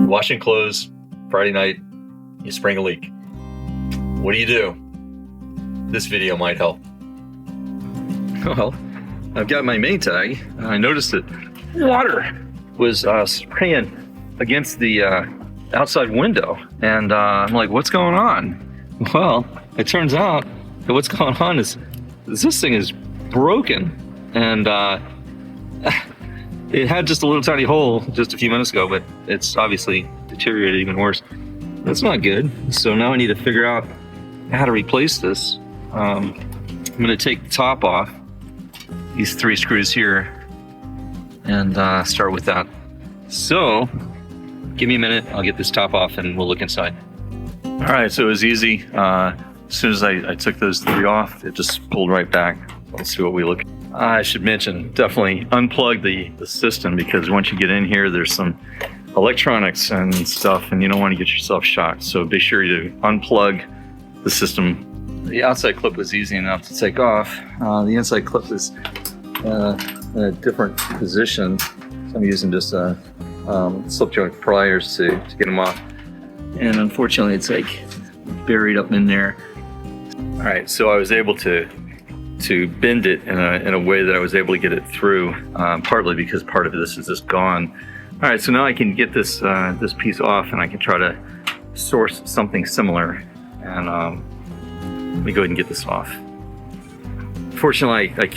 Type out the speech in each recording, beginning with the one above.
washing clothes, Friday night, you spring a leak. What do? This video might help. Well, I've got my main tag. I noticed that water was spraying against the outside window. And I'm like, what's going on? Well, it turns out that what's going on is this thing is broken. And it had just a little tiny hole just a few minutes ago, but it's obviously deteriorated even worse. That's not good. So now I need to figure out how to replace this. I'm going to take the top off, these 3 screws here, and start with that. So give me a minute, I'll get this top off and we'll look inside. All right, so it was easy. As soon as I took those 3 off, it just pulled right back. Let's see what we look at. I should mention, definitely unplug the system, because once you get in here, there's some electronics and stuff, and you don't want to get yourself shocked. So be sure to unplug the system. The outside clip was easy enough to take off. The inside clip is in a different position. So I'm using just slip joint pliers to get them off. And unfortunately, it's like buried up in there. All right, so I was able to bend it in a way that I was able to get it through, partly because part of this is just gone. All right, so now I can get this this piece off, and I can try to source something similar. And let me go ahead and get this off. Fortunately, I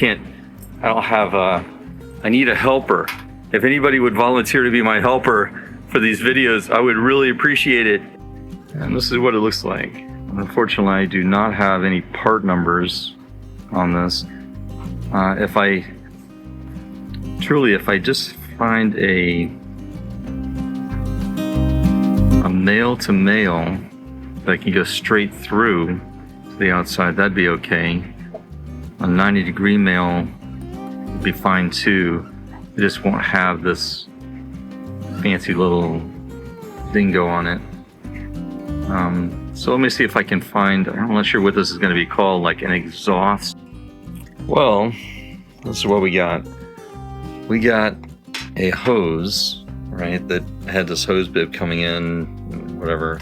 don't have I need a helper. If anybody would volunteer to be my helper for these videos, I would really appreciate it. And this is what it looks like. Unfortunately, I do not have any part numbers on this. If I just find a male to male that can go straight through to the outside, that'd be okay. A 90-degree male would be fine too. It just won't have this fancy little dingo on it. So let me see if I can find, I'm not sure what this is going to be called, like an exhaust. Well, this is what we got. We got a hose, right, that had this hose bib coming in, whatever.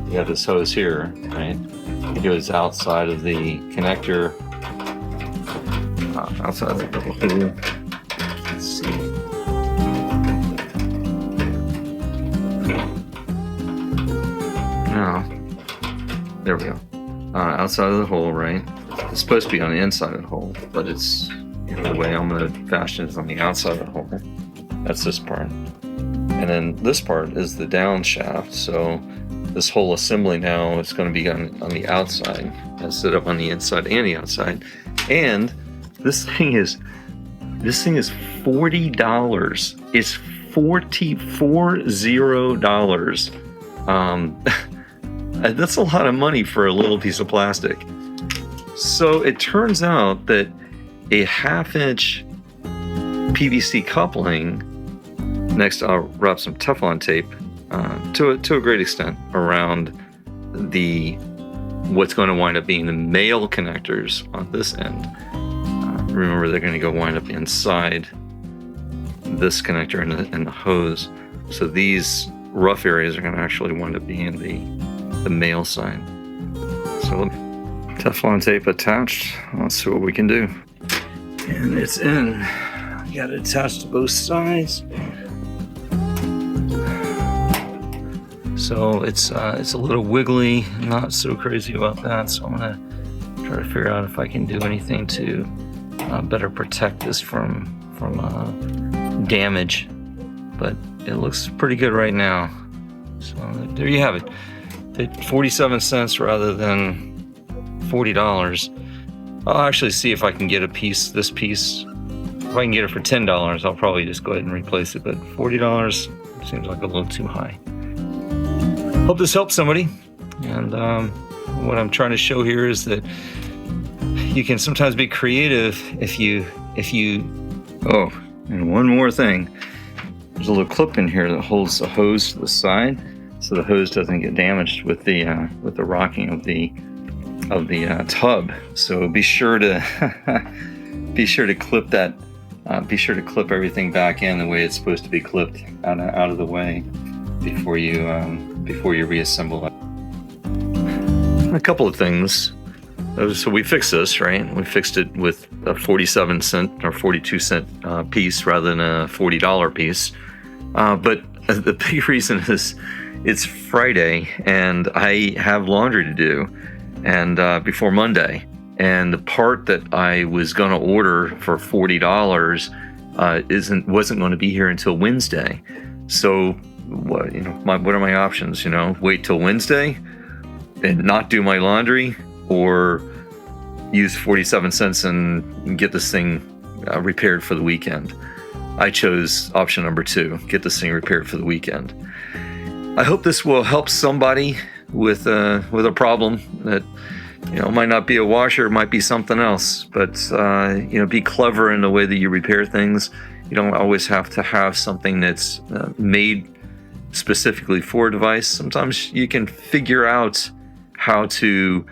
You have this hose here, right? It goes outside of the connector, outside of the hole. Let's see. No, there we go. Outside of the hole, right? It's supposed to be on the inside of the hole, but it's, the way I'm going to fashion it is on the outside of the hole. That's this part. And then this part is the down shaft. So this whole assembly now is going to be on the outside instead of on the inside and the outside. And this thing is $40. It's $40. That's a lot of money for a little piece of plastic. So it turns out that a 1/2-inch PVC coupling, next I'll wrap some Teflon tape to a great extent around what's going to wind up being the male connectors on this end. Remember, they're going to go wind up inside this connector and the hose. So these rough areas are going to actually wind up being the male side. So Teflon tape attached. Let's see what we can do. And it's in. You got it attached to both sides. So it's a little wiggly. Not so crazy about that. So I'm gonna try to figure out if I can do anything to better protect this from damage. But it looks pretty good right now. So there you have it. At 47 cents rather than $40. I'll actually see if I can get this piece. If I can get it for $10, I'll probably just go ahead and replace it. But $40 seems like a little too high. Hope this helps somebody. And what I'm trying to show here is that you can sometimes be creative if you. Oh, and one more thing. There's a little clip in here that holds the hose to the side, so the hose doesn't get damaged with the rocking of the tub. So be sure to clip that be sure to clip everything back in the way it's supposed to be clipped out of the way before you reassemble it. A couple of things. So we fixed this, right? We fixed it with a 47-cent or 42-cent piece rather than a $40 piece. But the big reason is it's Friday and I have laundry to do, and before Monday. And the part that I was going to order for $40 wasn't going to be here until Wednesday. So what are my options? Wait till Wednesday and not do my laundry, or use 47 cents and get this thing repaired for the weekend. I chose option number 2, get this thing repaired for the weekend. I hope this will help somebody with a problem that might not be a washer, it might be something else. But be clever in the way that you repair things. You don't always have to have something that's made specifically for a device. Sometimes you can figure out how to